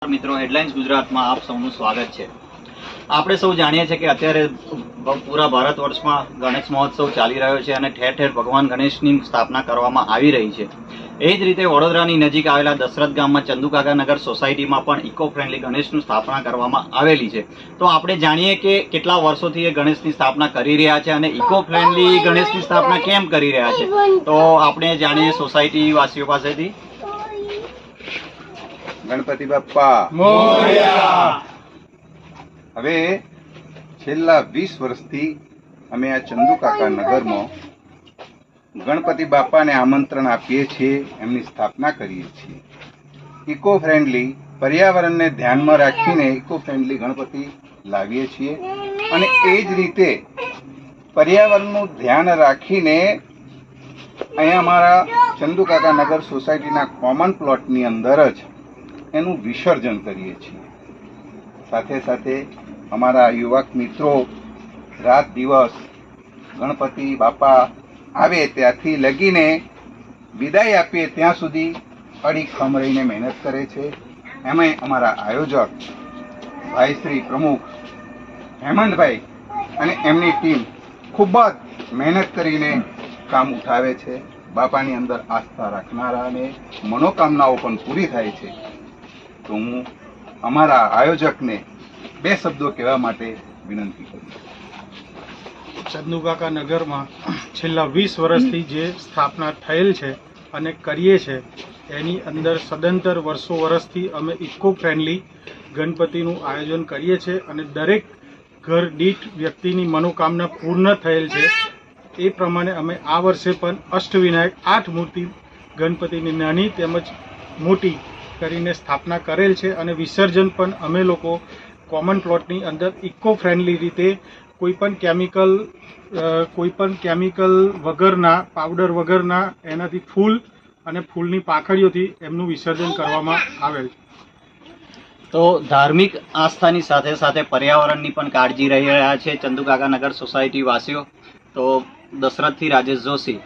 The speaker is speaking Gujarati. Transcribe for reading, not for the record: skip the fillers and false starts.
મિત્રો હેડલાઇન્સ ગુજરાતમાં આપ સૌનું સ્વાગત છે। આપણે સૌ જાણીએ છીએ કે અત્યારે પૂરા ભારત વર્ષમાં ગણેશ મહોત્સવ ચાલી રહ્યો છે અને ઠેર ઠેર ભગવાન ગણેશની સ્થાપના કરવામાં આવી રહી છે। એ જ રીતે વડોદરાની નજીક આવેલા દશરથ ગામમાં ચંદુકાકાનગર સોસાયટીમાં પણ ઇકો ફ્રેન્ડલી ગણેશની સ્થાપના કરવામાં આવેલી છે। તો આપણે જાણીએ કે કેટલા વર્ષોથી એ ગણેશની સ્થાપના કરી રહ્યા છે અને ઇકો ફ્રેન્ડલી ગણેશની સ્થાપના કેમ કરી રહ્યા છે, તો આપણે જાણીએ સોસાયટી વાસીઓ પાસેથી। ગણપતિ બાપ્પા મોરયા। હવે છેલ્લા 20 વર્ષથી અમે આ ચંદુકાકા નગરમાં ગણપતિ બાપાને આમંત્રણ આપીએ છીએ, એમની સ્થાપના કરીએ છીએ। ઇકો ફ્રેન્ડલી પર્યાવરણને ધ્યાનમાં રાખીને ઇકો ફ્રેન્ડલી ગણપતિ લાવીએ છીએ અને એ જ રીતે પર્યાવરણનું ધ્યાન રાખીને અહીંયા અમારા ચંદુકાકા નગર સોસાયટીના કોમન પ્લોટની અંદર જ એનું વિસર્જન કરીએ છીએ। સાથે સાથે અમારા યુવક મિત્રો રાત દિવસ ગણપતિ બાપા આવે ત્યાંથી લગીને વિદાય આપીએ ત્યાં સુધી અડીખમ રહીને મહેનત કરે છે। એમાંય અમારા આયોજક ભાઈ શ્રી પ્રમુખ હેમંતભાઈ અને એમની ટીમ ખૂબ જ મહેનત કરીને કામ ઉઠાવે છે। બાપાની અંદર આસ્થા રાખનારાને મનોકામનાઓ પણ પૂરી થાય છે। તો હું અમારા આયોજકને 2 શબ્દો કહેવા માટે વિનંતી કરું। ચંદુકાકા નગરમાં છેલ્લા 20 વર્ષથી જે સ્થાપના થયેલ છે અને કરીએ છે એની અંદર સદંતર વર્ષોથી અમે ઇકો ફ્રેન્ડલી ગણપતિનું આયોજન કરીએ છીએ અને દરેક ઘર દીઠ વ્યક્તિની મનોકામના પૂર્ણ થયેલ છે। એ પ્રમાણે અમે આ વર્ષે પણ અષ્ટવિનાયક 8 મૂર્તિ ગણપતિની નાની તેમજ મોટી કરીને સ્થાપના કરેલ છે અને વિસર્જન પણ અમે લોકો કોમન પ્લોટની અંદર ઇકો ફ્રેન્ડલી રીતે કોઈપણ કેમિકલ વગરના, પાવડર વગરના એનાથી ફૂલ અને ફૂલની પાંખડીઓથી એમનું વિસર્જન કરવામાં આવેલ છે। તો ધાર્મિક આસ્થાની સાથે સાથે પર્યાવરણની પણ કાળજી રહી રહ્યા છે ચંદુકાકાનગર સોસાયટી વાસીઓ। તો દશરથથી રાજેશ જોશી।